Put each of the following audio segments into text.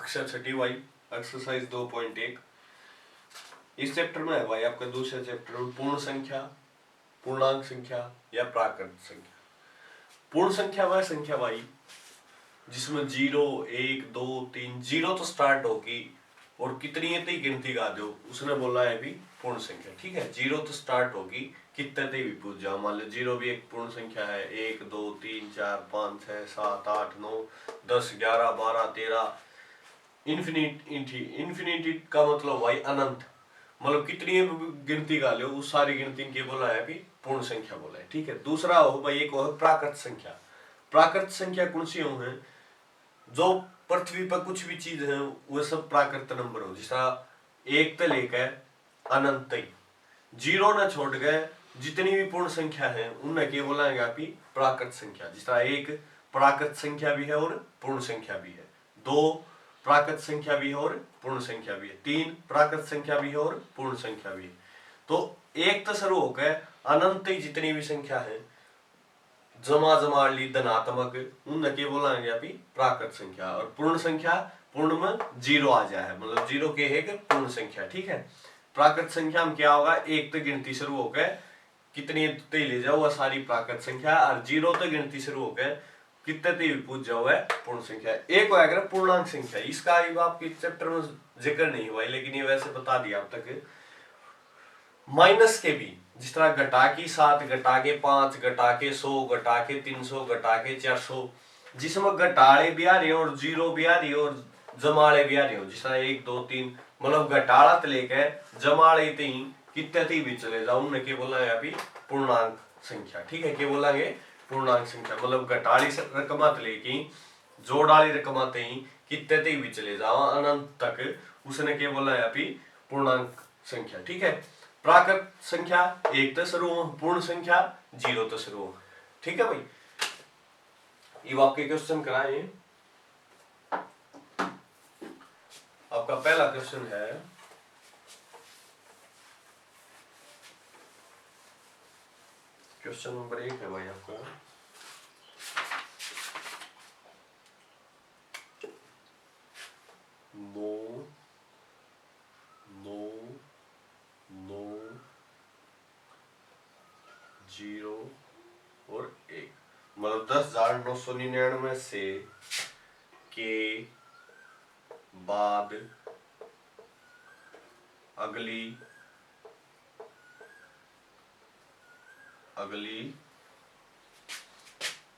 कक्षा छठी भाई, एक्सरसाइज 2.1। इस चैप्टर में है भाई आपका दूसरा चैप्टर में पूर्ण संख्या, पूर्णांक संख्या या प्राकृत संख्या। पूर्ण संख्या वह संख्या भाई जिसमें 0, 1, 2, 3 जीरो तो स्टार्ट होगी और कितनी है गिनती गा दो, उसने बोला है भी पूर्ण संख्या। ठीक है, 0 तो स्टार्ट होगी, कितने भी पूछ जाओ। मान लो 0 भी एक पूर्ण संख्या है। 1, 2, 3, 4, 5, 6, 7, 8, 9, 10, 11, 12, 13 इन्फिनिटी का मतलब भाई अनंत। मतलब कितनी गिनती का लो उस सारी गिनती के बोला है भी पूर्ण संख्या बोला है। ठीक है, दूसरा हो भाई एक हो प्राकृत संख्या। प्राकृत संख्या कौन सी हो है? जो पृथ्वी पर कुछ भी चीज है वो सब प्राकृत नंबर हो। जिस तरह 1 से लेकर अनंत तक, 0 न छोड़ गए जितनी भी पूर्ण संख्या है उन्हें क्या बोलाएंगे आप प्राकृत संख्या। जिस तरह 1 प्राकृत संख्या भी है और पूर्ण संख्या भी है। 2 प्राकृत संख्या भी है और पूर्ण संख्या भी है। 3 प्राकृत संख्या भी है और पूर्ण संख्या भी है। तो 1 तो शुरू होकर अनंत तक जितनी भी संख्या है जमा ली धनात्मक, उन के बोलाएंगे अभी प्राकृत संख्या। और पूर्ण संख्या पूर्ण में 0 आ जाए, मतलब 0 के है कि पूर्ण संख्या। ठीक है, प्राकृत संख्या में क्या होगा? 1 तक गिनती शुरू होकर कितनी तक ले जाओ वह सारी प्राकृत संख्या, और 0 तक गिनती शुरू होकर कितने तक भी पूछ जाओ वह पूर्ण संख्या। एक होगा पूर्णांक संख्या, इसका आपके चैप्टर में जिक्र नहीं हुआ लेकिन ये वैसे बता दिया अब तक। माइनस के भी, जिस तरह घटा के 7, घटा के 5, घटा के 100, घटा के 300, घटा के 400, जिसमें घटाड़े भी आ रहे और 0 भी आ रही और जमाड़े भी आ रहे हो। जिस तरह 1, 2, 3 मतलब घटाड़ा तो लेकर जमाड़े तीन कितने तक भी चले जाओ, उन्हें क्या बोला है अभी पूर्णांक संख्या। ठीक है, क्या बोलांगे? पूर्णांक संख्या। मतलब घटाड़ी रकमा लेके जोड़ाड़ी रकमा कितने तक भी चले जाओ अनंत तक, उसने क्या बोला है अभी पूर्णांक संख्या। ठीक है, प्राकृत संख्या 1 तो शुरू हो, पूर्ण संख्या 0 तो शुरू हो। ठीक है भाई, ये आपके क्वेश्चन कराए। आपका पहला क्वेश्चन है क्वेश्चन नंबर 1 है भाई आपका। नो नो नो 0 और 1, मतलब 10,999 से के बाद अगली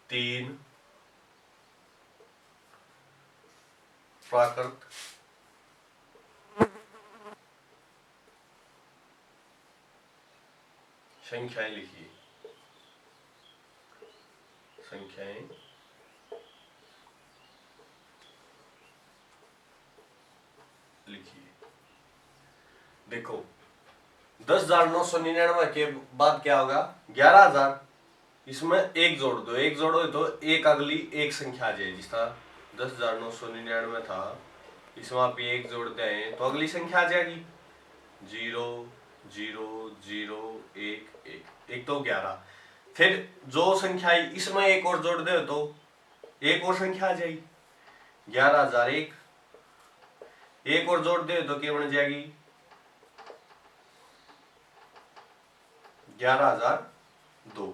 तीन प्राकृत संख्याएं लिखिए। संख्याएं लिखिए। देखो 10,999 के बाद क्या होगा? 11,000। इसमें एक जोड़ दो, एक जोड़ो तो एक अगली एक संख्या आ जाएगी। जिस तरह 10,999 था, इसमें आप एक जोड़ते हैं तो अगली संख्या आ जाएगी 0, 0, 0, 1, 1 तो 11। फिर जो संख्या इसमें एक और जोड़ दे तो एक और संख्या आ जाएगी 11,001। एक और जोड़ दे तो क्या बन जाएगी 11,002।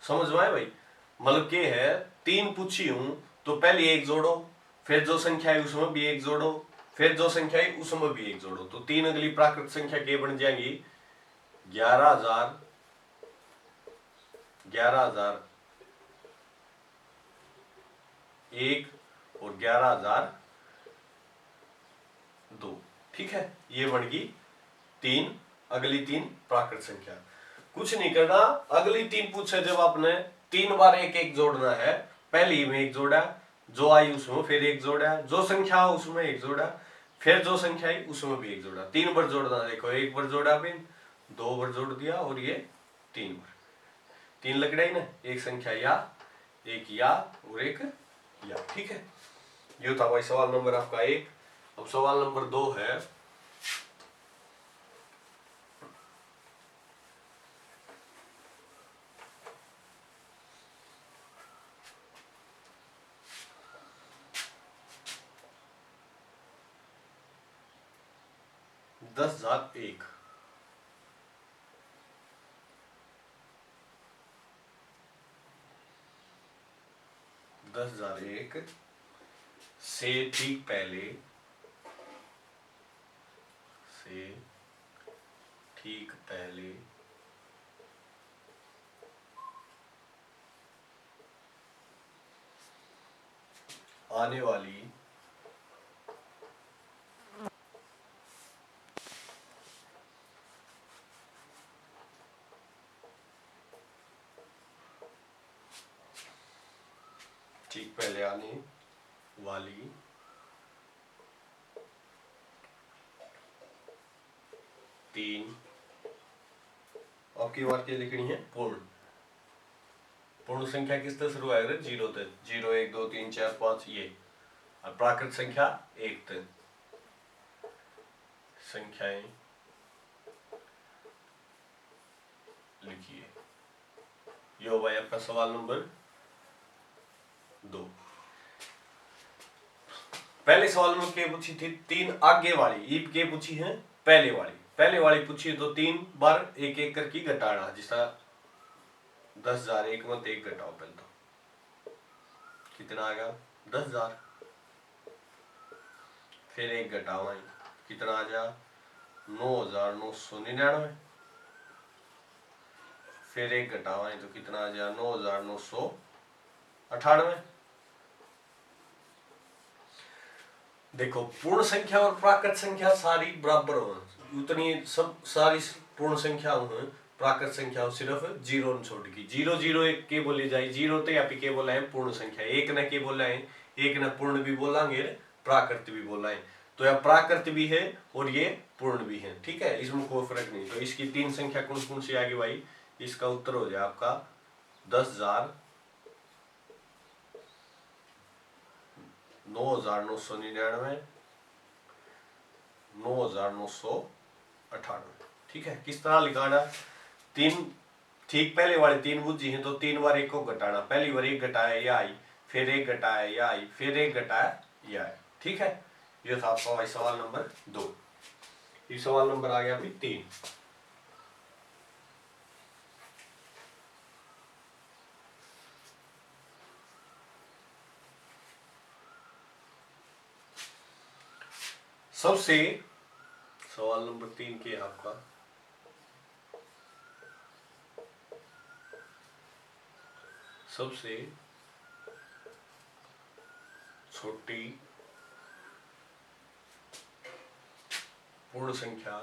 समझ में आए भाई? मतलब क्या है, 3 पूछी हूं तो पहले एक जोड़ो, फिर जो संख्या है उसमें भी एक जोड़ो, फिर जो संख्या है उसमें भी एक जोड़ो, तो 3 अगली प्राकृत संख्या के बन जाएंगी 11,000, 11,001 और 11,002। ठीक है, ये बन गई अगली तीन प्राकृत संख्या। कुछ नहीं करना, अगली 3 पूछे जब आपने 3 बार एक एक जोड़ना है। पहली में एक जोड़ा, जो आई उसमें फिर एक जोड़ा, जो संख्या उसमें एक जोड़ा, फिर जो संख्या आई उसमें भी एक जोड़ा। 3 बार जोड़ना। देखो 1 बार जोड़ा फिर 2 बार जोड़ दिया और ये 3 बार, 3 लग रही ना, एक संख्या या, एक या और एक या। ठीक है, ये था भाई सवाल नंबर आपका 1। अब सवाल नंबर 2 है। 10,001 10,001 से ठीक पहले आने वाली तीन आपकी बात क्या लिखनी है? पूर्ण संख्या किस तरह शुरू आएगा? 0 तक, 0 1 2 3 4 5 ये, और प्राकृत संख्या 1 तक। संख्याएं लिखिए। यो भाई आपका सवाल नंबर 2। पहले सवाल में क्या पूछी थी? 3 आगे वाली, ईब के पूछी है पहले वाली पूछी तो 3 बार एक एक करके घटाना, जिसका 10,001 में 1 घटाओ पहले तो कितना आ गया? 10,000। फिर 1 घटाओ कितना आ गया? 9,999। फिर 1 घटाओ तो कितना आ गया? 9,998। देखो, पूर्ण संख्या और प्राकृत संख्या सारी बराबर हो, उतनी सब सारी पूर्ण संख्या हो, प्राकृत संख्या सिर्फ 0 न छोड़ की। 0 0 1 के बोले जाए, 0 तो यहाँ पे के बोला है पूर्ण संख्या, 1 न के बोला है, 1 न पूर्ण भी बोलांगे, प्राकृत भी बोला है। तो यह प्राकृत भी है और ये पूर्ण भी है, ठीक है, इसमें कोई फर्क नहीं। तो इसकी 3 संख्या कौन कौन सी आगे भाई? इसका उत्तर हो जाए आपका 10,000, 9,999, 9,998। ठीक है, किस तरह लिखाना? 3 ठीक पहले वाले 3 बुझी हैं तो 3 बार 1 को घटाना, पहली बार 1 घटाया ये आई, फिर 1 घटाया ये आई, फिर 1 घटाया ये आई। ठीक है, ये था आपका भाई सवाल नंबर 2। ये सवाल नंबर आ गया अभी 3। सबसे सवाल नंबर 3 के आपका सबसे छोटी पूर्ण संख्या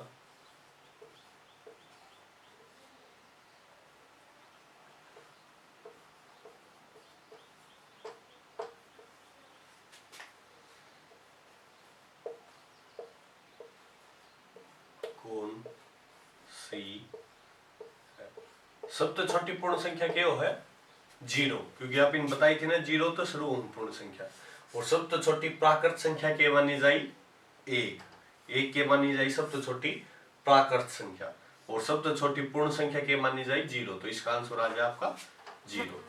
कौन सी है? सबसे छोटी पूर्ण संख्या क्या है? 0, क्योंकि आप इन बताई थी ना, 0 तो शुरू हो पूर्ण संख्या। और सबसे छोटी प्राकृत संख्या के मानी जाई 1 के मानी जाई सबसे छोटी प्राकृत संख्या, और सबसे छोटी पूर्ण संख्या के मानी जाई 0। तो इसका आंसर आ जाए आपका 0।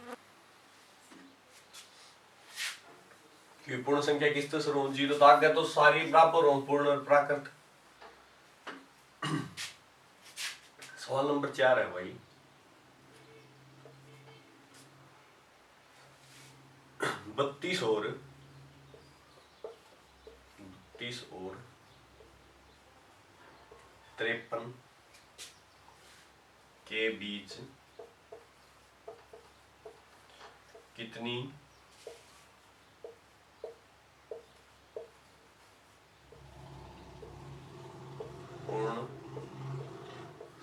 क्योंकि पूर्ण संख्या किस तरह शुरू हो? 0 तो आगे तो सारी बराबर हो, पूर्ण और प्राकृत। सवाल नंबर 4 है भाई, 32 और 53 के बीच कितनी पूर्ण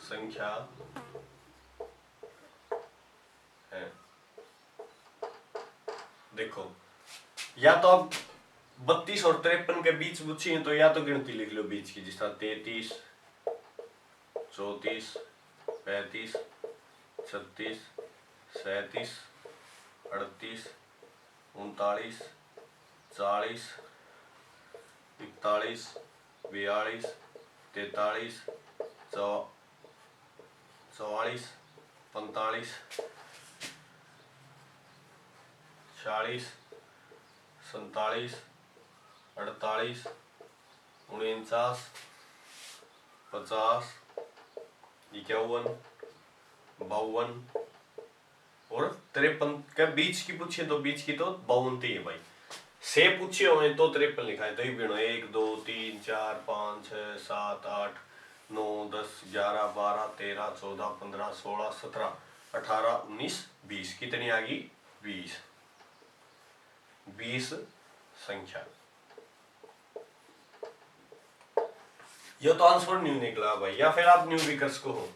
संख्या है? देखो, या तो आप 32 और 53 के बीच पूछी है तो या तो गिनती लिख लो बीच की, जिस तरह 33 34 35 36 37 38 39 40 41 42 43 44 45 46 47 48 49 50, 51, 52 और 53 के बीच की पूछे तो बीच की तो 52 है भाई। से पूछे हुए तो 53 लिखा है, तो ये गिनो 1 2 3 4 5 6 7 8 9 10 11 12 13 14 15 16 17 18 19 20 कितनी आ गई 20 संख्या। ये तो आंसर न्यू निकला भाई, या फिर आप न्यू भी कर सको हो।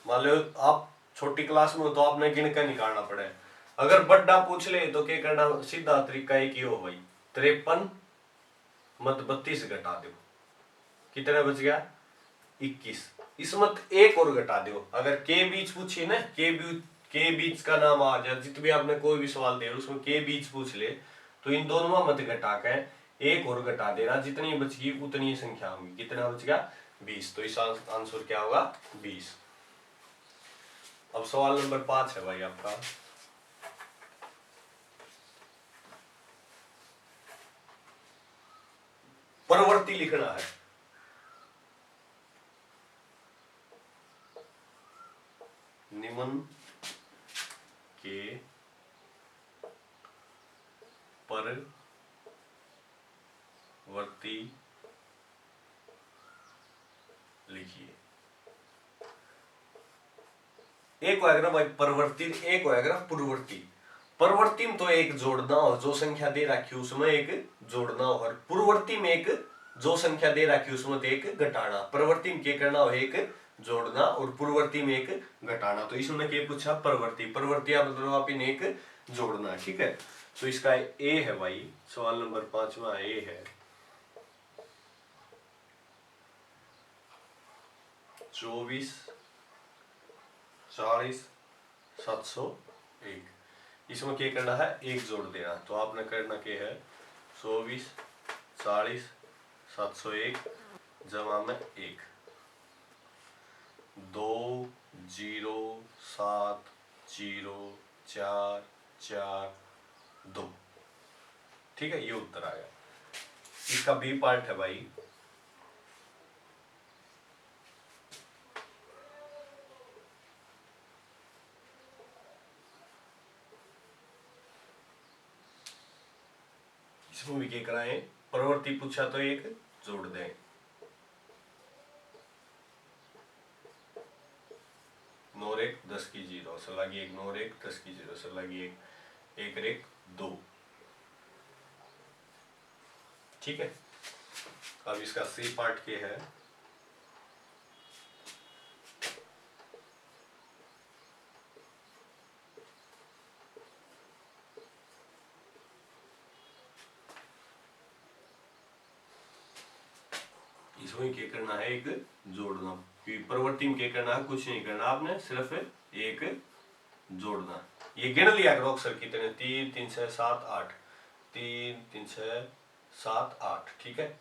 मान लो आप छोटी क्लास में हो तो आपने गिन कर निकालना पड़े। अगर बड़ा पूछ ले तो क्या करना, सीधा तरीका एक ही हो भाई, 53 मत 32 घटा दो, कितना बच गया 21। इस मत एक और घटा दो। अगर के बीच पूछी ना, के बीच का नाम आ जाए, जित भी आपने कोई भी सवाल दे उसमें के बीच पूछ ले तो इन दोनों में मत घटा के एक और घटा देना, जितनी बचगी उतनी संख्या होगी। कितना बच गया 20, तो इस आंसर क्या होगा 20। अब सवाल नंबर 5 है भाई आपका। परवर्ती लिखना है। निम्न के परवर्ती लिखिए। एक होएगा ना भाई परवर्ती, एक होएगा पूर्ववर्ती। परवर्ती में तो एक जोड़ना हो, जो संख्या दे रखी उसमें एक जोड़ना हो, और पूर्ववर्ती में एक जो संख्या दे रखी उसमें एक घटाना। परवर्ती में क्या करना हो, एक जोड़ना, और पूर्ववर्ती में एक घटाना। तो इसमें क्या पूछा परवर्ती, परवर्ती मतलब आप इन एक जोड़ना, ठीक है। तो इसका ए है भाई, सवाल नंबर 5वां ए है 24 40 701। इसमें क्या करना है, एक जोड़ देना। तो आपने करना क्या है 24 40 701 जमा में 1 2 0 7 0 4 4 2, ठीक है, ये उत्तर आया। इसका बी पार्ट है भाई, इसमें भी क्या कराएं, परवर्ती पूछा तो एक जोड़ दें। नोर 1 10 की 0 से लगी 1, नोर 1 10 की 0 से लगी 1, 1 और 1 2, ठीक है। अब इसका सी पार्ट क्या है, इसमें क्या करना है, एक जोड़ना। प्रवृत्ति में क्या करना है, कुछ नहीं करना, आपने सिर्फ एक जोड़ना। ये गिन लिया करो अक्सर कितने, 3 3 6 7 8, 3 3 6 7 8, ठीक है।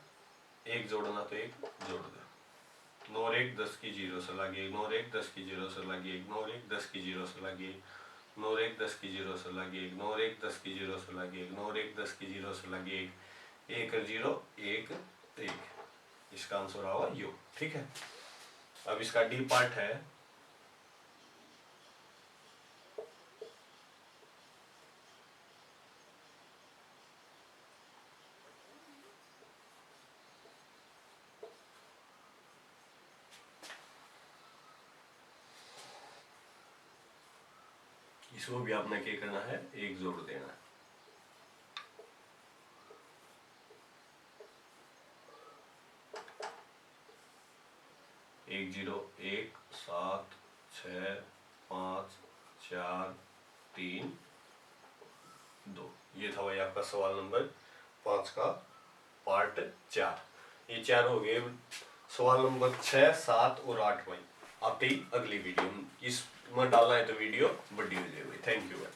एक जोड़ना तो एक जोड़ दो। नोर 1 10 की 0 से लगी 1, नोर 1 10 की 0 से लगी 1, नोर 1 10 की 0 से लगी 1, नोर 1 10 की 0 से लगी 1, नोर 1 10 की 0 से लगी 1, नोर 1 10 की 0 से लगी 1, 1 0 1 1। इसका आंसर आवा यू, ठीक है। अब इसका डी पार्ट है, इसको भी आपने क्या करना है, एक जोड़ देना। एक 0 1 7 6 5 4 3 2। ये था भाई आपका सवाल नंबर 5 का पार्ट 4। ये 4 हो गए। सवाल नंबर 6 7 और 8 भाई आते ही अगली वीडियो, इसमें डालना है तो वीडियो बड़ी हो जाएगी। थैंक यू भाई।